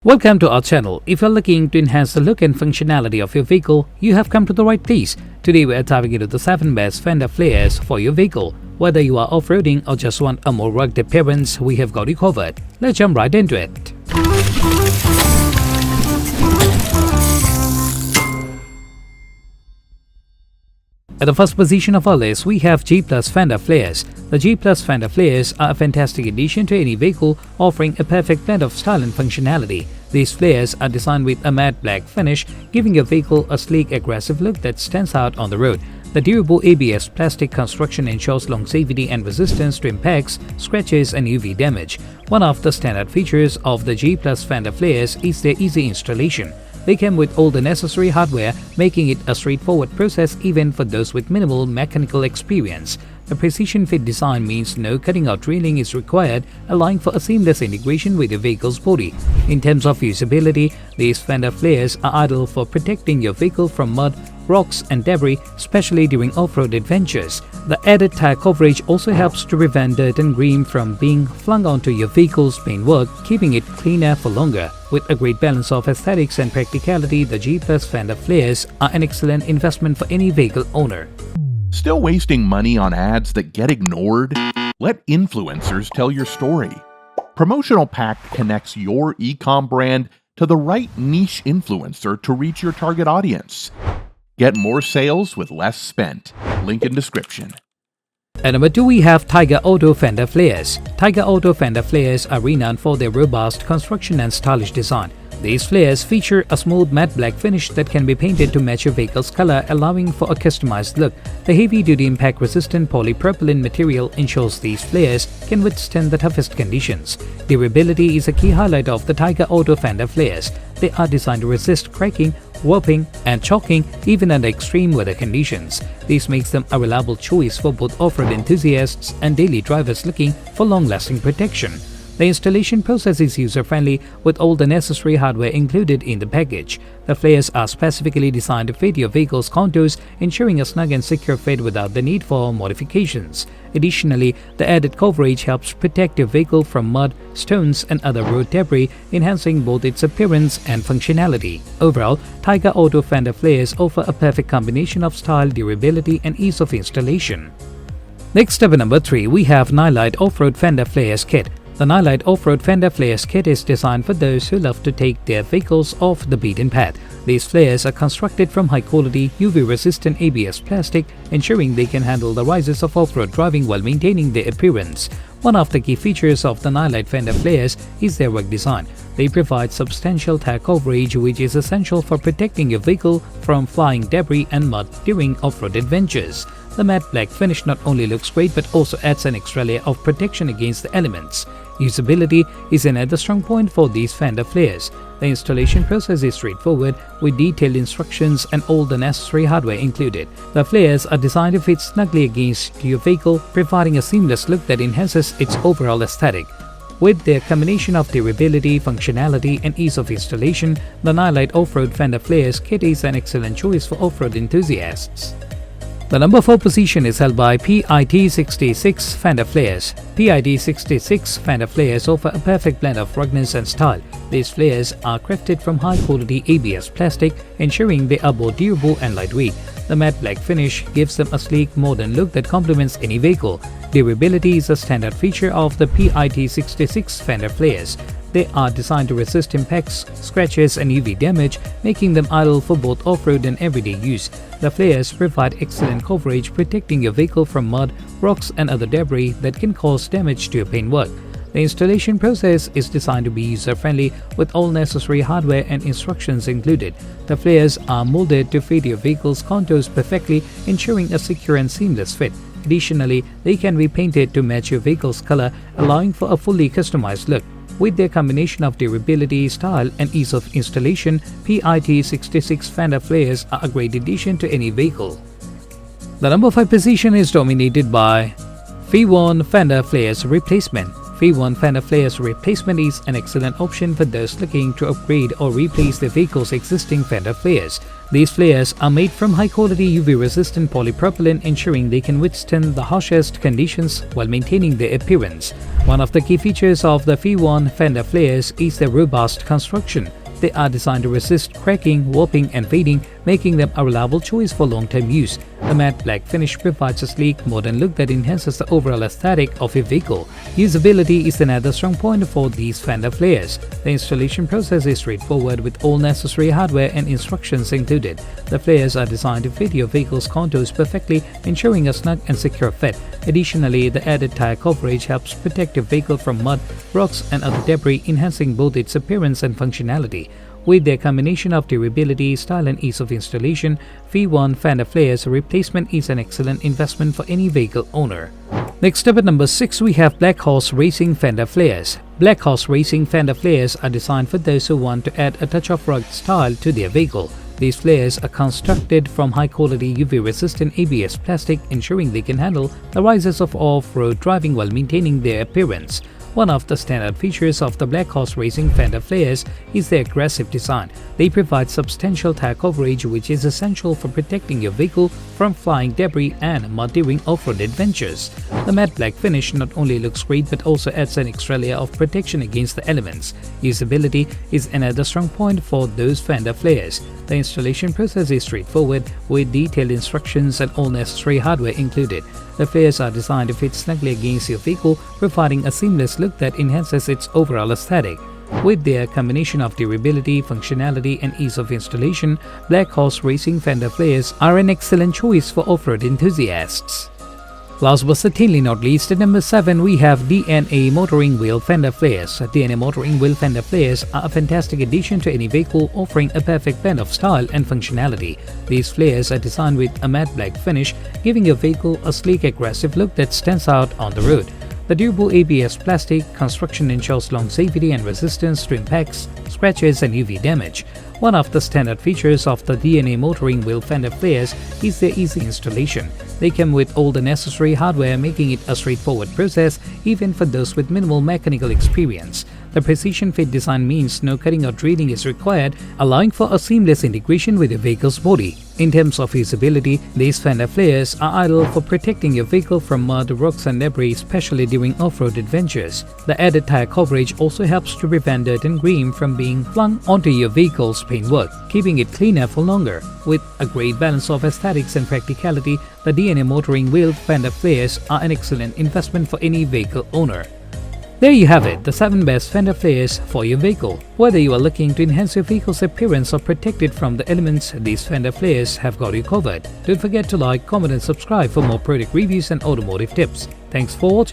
Welcome to our channel. If you're looking to enhance the look and functionality of your vehicle, you have come to the right place. Today we are diving into the 7 best Fender Flares for your vehicle. Whether you are off-roading or just want a more rugged appearance, we have got you covered. Let's jump right into it. At the first position of our list, we have G+ Fender Flares. The G+ Fender Flares are a fantastic addition to any vehicle, offering a perfect blend of style and functionality. These flares are designed with a matte black finish, giving your vehicle a sleek, aggressive look that stands out on the road. The durable ABS plastic construction ensures longevity and resistance to impacts, scratches, and UV damage. One of the standard features of the G+ Fender Flares is their easy installation. They come with all the necessary hardware, making it a straightforward process even for those with minimal mechanical experience. The precision-fit design means no cutting-out drilling is required, allowing for a seamless integration with your vehicle's body. In terms of usability, these Fender Flares are ideal for protecting your vehicle from mud, rocks, and debris, especially during off-road adventures. The added tire coverage also helps to prevent dirt and grime from being flung onto your vehicle's paintwork, keeping it cleaner for longer. With a great balance of aesthetics and practicality, the G+ Fender Flares are an excellent investment for any vehicle owner. Still wasting money on ads that get ignored? Let influencers tell your story. Promotional Pack connects your e-com brand to the right niche influencer to reach your target audience. Get more sales with less spent. Link in description. At number 2, we have Tyger Auto Fender Flares. Tyger Auto Fender Flares are renowned for their robust construction and stylish design. These flares feature a smooth matte black finish that can be painted to match your vehicle's color, allowing for a customized look. The heavy-duty impact-resistant polypropylene material ensures these flares can withstand the toughest conditions. Durability is a key highlight of the Tyger Auto Fender Flares. They are designed to resist cracking, warping, and chalking even under extreme weather conditions. This makes them a reliable choice for both off-road enthusiasts and daily drivers looking for long-lasting protection. The installation process is user-friendly with all the necessary hardware included in the package. The flares are specifically designed to fit your vehicle's contours, ensuring a snug and secure fit without the need for modifications. Additionally, the added coverage helps protect your vehicle from mud, stones, and other road debris, enhancing both its appearance and functionality. Overall, Tyger Auto Fender Flares offer a perfect combination of style, durability, and ease of installation. Next up at number 3, we have Nilight Off-Road Fender Flares Kit. The Nilight Off-Road Fender Flares Kit is designed for those who love to take their vehicles off the beaten path. These flares are constructed from high-quality, UV-resistant ABS plastic, ensuring they can handle the rises of off-road driving while maintaining their appearance. One of the key features of the Nilight Fender Flares is their rugged design. They provide substantial tire coverage, which is essential for protecting your vehicle from flying debris and mud during off-road adventures. The matte black finish not only looks great but also adds an extra layer of protection against the elements. Usability is another strong point for these Fender Flares. The installation process is straightforward, with detailed instructions and all the necessary hardware included. The flares are designed to fit snugly against your vehicle, providing a seamless look that enhances its overall aesthetic. With their combination of durability, functionality, and ease of installation, the Nilight Off-Road Fender Flares Kit is an excellent choice for off-road enthusiasts. The number 4 position is held by PIT66 Fender Flares. PIT66 Fender Flares offer a perfect blend of ruggedness and style. These flares are crafted from high-quality ABS plastic, ensuring they are both durable and lightweight. The matte black finish gives them a sleek, modern look that complements any vehicle. Durability is a standard feature of the PIT66 Fender Flares. They are designed to resist impacts, scratches, and UV damage, making them ideal for both off-road and everyday use. The flares provide excellent coverage, protecting your vehicle from mud, rocks, and other debris that can cause damage to your paintwork. The installation process is designed to be user-friendly with all necessary hardware and instructions included. The flares are molded to fit your vehicle's contours perfectly, ensuring a secure and seamless fit. Additionally, they can be painted to match your vehicle's color, allowing for a fully customized look. With their combination of durability, style, and ease of installation, PIT66 Fender Flares are a great addition to any vehicle. The number 5 position is dominated by FIONE Fender Flares Replacement. FIONE Fender Flares replacement is an excellent option for those looking to upgrade or replace their vehicle's existing Fender Flares. These flares are made from high-quality UV-resistant polypropylene, ensuring they can withstand the harshest conditions while maintaining their appearance. One of the key features of the FIONE Fender Flares is their robust construction. They are designed to resist cracking, warping, and fading, making them a reliable choice for long-term use. The matte black finish provides a sleek, modern look that enhances the overall aesthetic of your vehicle. Usability is another strong point for these Fender Flares. The installation process is straightforward with all necessary hardware and instructions included. The flares are designed to fit your vehicle's contours perfectly, ensuring a snug and secure fit. Additionally, the added tire coverage helps protect your vehicle from mud, rocks, and other debris, enhancing both its appearance and functionality. With their combination of durability, style, and ease of installation, FIONE Fender Flares replacement is an excellent investment for any vehicle owner. Next up at number 6, we have BLACKHORSE-RACING Fender Flares. BLACKHORSE-RACING Fender Flares are designed for those who want to add a touch of rugged style to their vehicle. These flares are constructed from high-quality UV-resistant ABS plastic, ensuring they can handle the rises of off-road driving while maintaining their appearance. One of the standard features of the BLACKHORSE-RACING Fender Flares is their aggressive design. They provide substantial tire coverage, which is essential for protecting your vehicle from flying debris and mud during off-road adventures. The matte black finish not only looks great but also adds an extra layer of protection against the elements. Usability is another strong point for those Fender Flares. The installation process is straightforward, with detailed instructions and all necessary hardware included. The flares are designed to fit snugly against your vehicle, providing a seamless look that enhances its overall aesthetic. With their combination of durability, functionality, and ease of installation, BLACKHORSE-RACING Fender Flares are an excellent choice for off-road enthusiasts. Last but certainly not least, at number 7, we have DNA Motoring Wheel Fender Flares. DNA Motoring Wheel Fender Flares are a fantastic addition to any vehicle, offering a perfect blend of style and functionality. These flares are designed with a matte black finish, giving your vehicle a sleek, aggressive look that stands out on the road. The durable ABS plastic construction ensures long safety and resistance to impacts, scratches, and UV damage. One of the standard features of the DNA Motoring Wheel Fender Flares is their easy installation. They come with all the necessary hardware, making it a straightforward process even for those with minimal mechanical experience. The precision fit design means no cutting or drilling is required, allowing for a seamless integration with your vehicle's body. In terms of usability, these Fender Flares are ideal for protecting your vehicle from mud, rocks, and debris, especially during off-road adventures. The added tire coverage also helps to prevent dirt and grime from being flung onto your vehicle's paintwork, keeping it cleaner for longer. With a great balance of aesthetics and practicality, the DNA Motoring Wheel Fender Flares are an excellent investment for any vehicle owner. There you have it, the 7 best Fender Flares for your vehicle. Whether you are looking to enhance your vehicle's appearance or protect it from the elements, these Fender Flares have got you covered. Don't forget to like, comment, and subscribe for more product reviews and automotive tips. Thanks for watching.